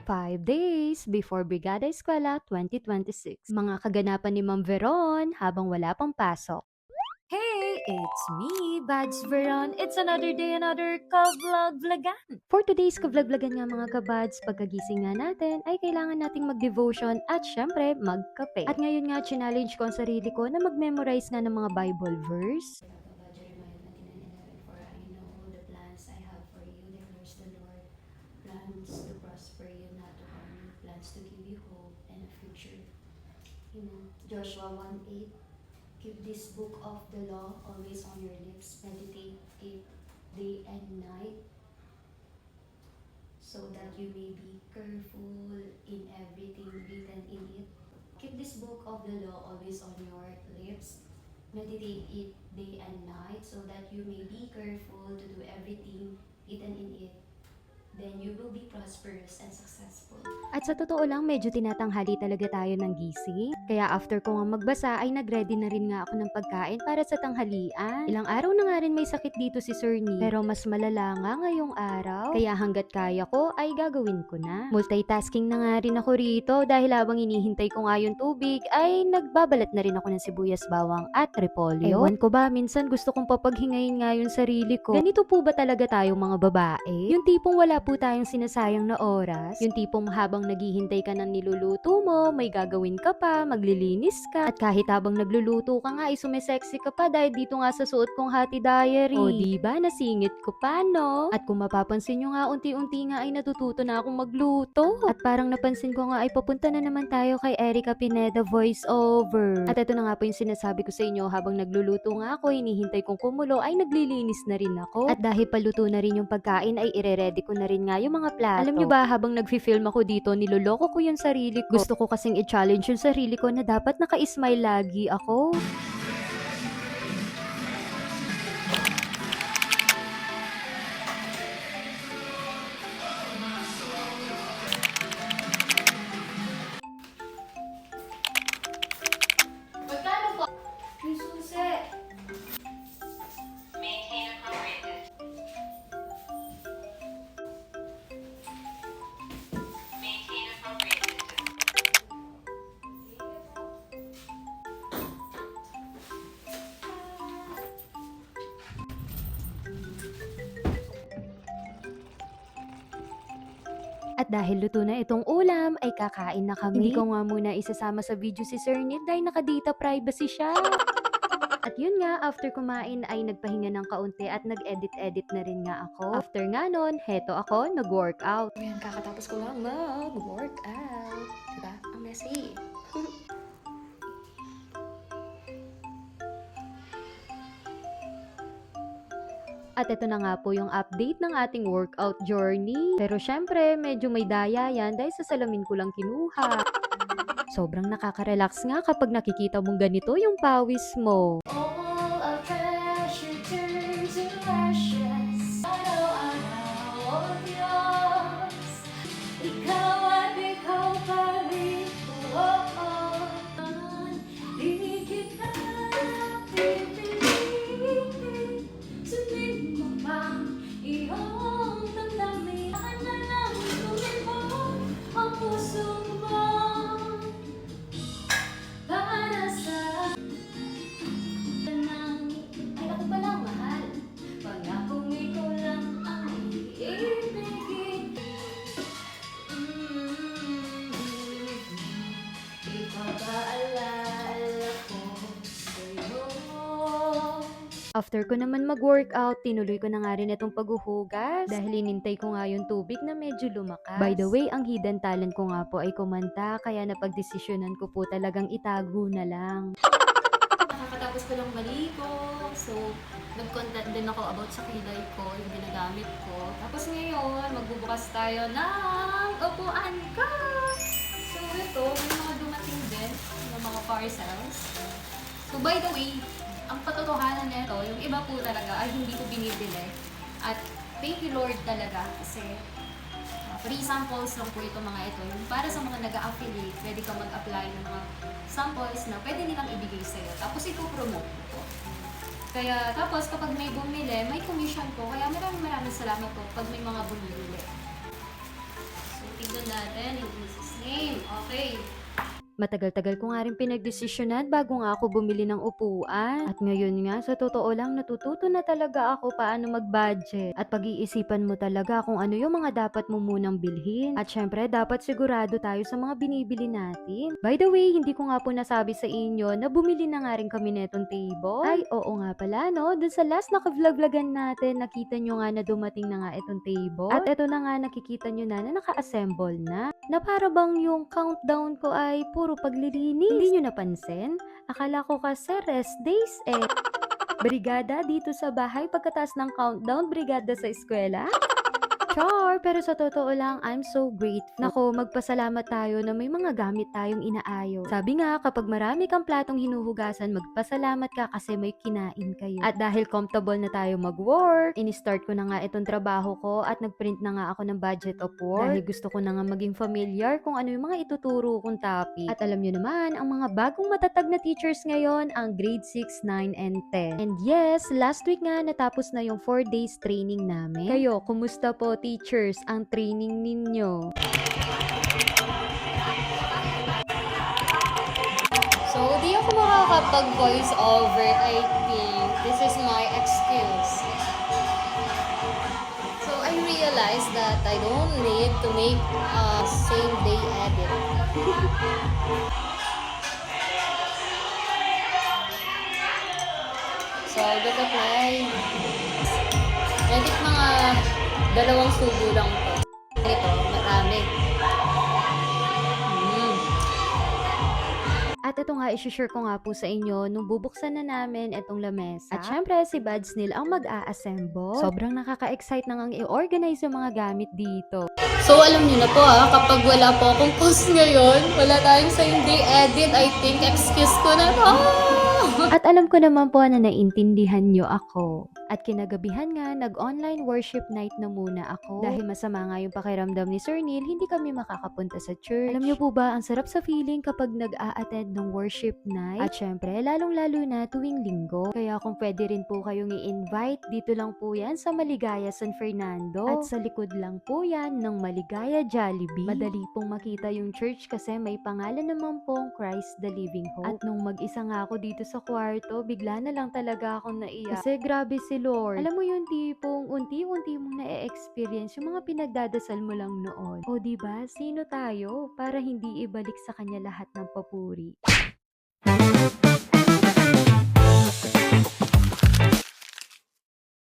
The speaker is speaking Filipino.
5 days before Brigada Eskwela 2026. Mga kaganapan ni Ma'am Veron habang wala pang pasok. Hey, it's me, Bads Veron. It's another day, another ka-vlog-vlogan. For today's ka-vlog-vlogan nga mga kabads, pagkagising nga natin ay kailangan nating mag-devotion at syempre magkape. At ngayon nga, challenge ko ang sarili ko na mag-memorize nga ng mga Bible verse. Plans to prosper you, not to harm you, plans to give you hope and a future. Amen. Joshua 1:8. Keep this book of the law always on your lips. Meditate it day and night, so that you may be careful in everything written in it. Keep this book of the law always on your lips. Meditate it day and night, so that you may be careful to do everything written in it. Then you will be prosperous and successful. At sa totoo lang, medyo tinatanghali talaga tayo ng gising. Kaya after ko nga magbasa, ay nag-ready na rin nga ako ng pagkain para sa tanghalian. Ilang araw na nga rin may sakit dito si Sir Ni, pero mas malala nga ngayong araw. Kaya hanggat kaya ko, ay gagawin ko na. Multitasking na nga rin ako rito dahil habang inihintay ko nga yung tubig, ay nagbabalat na rin ako ng sibuyas, bawang at repolyo. Ewan ko ba, minsan gusto kong papaghingayin nga yung sarili ko. Ganito po ba talaga tayo mga babae? Yung tipong wala po tayong sinasayang na oras, yung tipong habang naghihintay ka ng niluluto mo, may gagawin ka pa, maglilinis ka, at kahit habang nagluluto ka nga, sumesexy ka pa dahil dito nga sa suot kong Hati Diary. O diba, nasingit ko pa, no? At kung mapapansin nyo nga, unti-unti nga ay natututo na akong magluto. At parang napansin ko nga ay papunta na naman tayo kay Erica Pineda voice over. At ito na nga po yung sinasabi ko sa inyo, habang nagluluto nga ako, hinihintay kong kumulo, ay naglilinis na rin ako. At dahil paluto na rin yung pagkain, ay ire-ready ko na rin nga yung mga plato. Alam nyo ba, habang nagfi-film ako dito, niloloko ko yung sarili ko. Gusto ko kasing i-challenge yung sarili ko na dapat naka-smile lagi ako. Magkano po? Yung susi. Maintain appropriate. Maintain appropriate distance. At dahil luto na itong ulam, ay kakain na kami. Hindi ko nga muna isasama sa video si Sir Nid dahil naka-data privacy siya. At yun nga, after kumain ay nagpahinga ng kaunti at nag-edit-edit na rin nga ako. After nga nun, heto ako, nag-workout. Ayan, kakatapos ko lang mag-workout. Diba? Ang messy. At ito na nga po yung update ng ating workout journey. Pero syempre, medyo may daya yan dahil sa salamin ko lang kinuha. Sobrang nakaka-relax nga kapag nakikita mong ganito yung pawis mo. All our treasure turns to ashes. Araw-araw of yours. Ikaw at ikaw pa rin. Di kita pipilitin. Sundin mo bang iyong damdamin? Saan na lang tumibok ang puso mo? Para sa ay ako palang mahal. Pangakong ikaw lang ang iibigin. Ipapaalala ko sa'yo. After ko naman mag-workout, tinuloy ko na nga rin itong paghuhugas dahil inintay ko nga yung tubig na medyo lumakas. By the way, ang hidden talent ko nga po ay kumanta, kaya napagdesisyonan ko po talagang itago na lang. Nakakatapos ko lang maligo. So, nag-content din ako about sa kilay ko, yung ginagamit ko. Tapos ngayon, magbubukas tayo ng upuan ko. So, ito, may mga dumating din ng mga parcels. So, by the way, ang patotohanan nito, yung iba po talaga ay hindi ko binibili. At thank you Lord talaga kasi free samples lang po ito mga ito. Yung para sa mga nag-a-affiliate, pwede ka mag-apply ng mga samples na pwede nilang ibigay sa'yo. Tapos ito-promote po. Kaya tapos kapag may bumili, may commission po. Kaya maraming salamat po pag may mga bumili. So tignan decision natin in Jesus' name. Okay. Matagal-tagal ko nga rin pinagdesisyonan bago nga ako bumili ng upuan. At ngayon nga, sa totoo lang, natututo na talaga ako paano mag-budget. At pag-iisipan mo talaga kung ano yung mga dapat mo munang bilhin. At syempre, dapat sigurado tayo sa mga binibili natin. By the way, hindi ko nga po nasabi sa inyo na bumili na nga rin kami netong table. Ay, oo nga pala, no? Dun sa last na ka-vlog-vlogan natin, nakita nyo nga na dumating na nga itong table. At ito na nga, nakikita nyo na naka-assemble na. Na para bang yung countdown ko ay puro paglilinis. Hindi nyo napansin? Akala ko kasi rest days eh. Brigada dito sa bahay pagkatapos ng countdown, brigada sa eskwela. Char! Pero sa totoo lang, I'm so grateful. Nako, magpasalamat tayo na may mga gamit tayong inaayos. Sabi nga, kapag marami kang platong hinuhugasan, magpasalamat ka kasi may kinain kayo. At dahil comfortable na tayo mag-work, ini-start ko na nga itong trabaho ko at nag-print na nga ako ng budget of work. Dahil gusto ko na nga maging familiar kung ano yung mga ituturo kong topic. At alam nyo naman, ang mga bagong matatag na teachers ngayon, ang grade 6, 9, and 10. And yes, last week nga natapos na yung 4 days training namin. Kayo, kumusta po teachers ang training ninyo? So, di ako makakapag-voice over, I think. This is my excuse. So, I realized that I don't need to make a same-day edit. So, look at my edit, mga 2 subo lang to. Ito, marami. At ito nga, isi-share ko nga po sa inyo nung bubuksan na namin itong lamesa. At syempre, si Buds Neil ang mag-a-assemble. Sobrang nakaka-excite nang i-organize yung mga gamit dito. So, alam niyo na po kapag wala po akong post ngayon, wala tayong same-day edit, I think excuse ko na to. At alam ko naman po na naintindihan nyo ako. At kinagabihan nga, nag-online worship night na muna ako. Dahil masama nga yung pakiramdam ni Sir Neil, hindi kami makakapunta sa church. Alam nyo po ba, ang sarap sa feeling kapag nag-a-attend ng worship night. At syempre, lalong-lalo na tuwing linggo. Kaya kung pwede rin po kayong i-invite, dito lang po yan sa Maligaya San Fernando. At sa likod lang po yan ng Maligaya Jollibee. Madali pong makita yung church kasi may pangalan naman pong Christ the Living Hope. At nung mag-isa nga ako dito sa kwarto, bigla na lang talaga akong naiyak. Kasi grabe si Lord. Alam mo yung tipong unti-unti mong na-experience yung mga pinagdadasal mo lang noon. O diba, sino tayo para hindi ibalik sa kanya lahat ng papuri?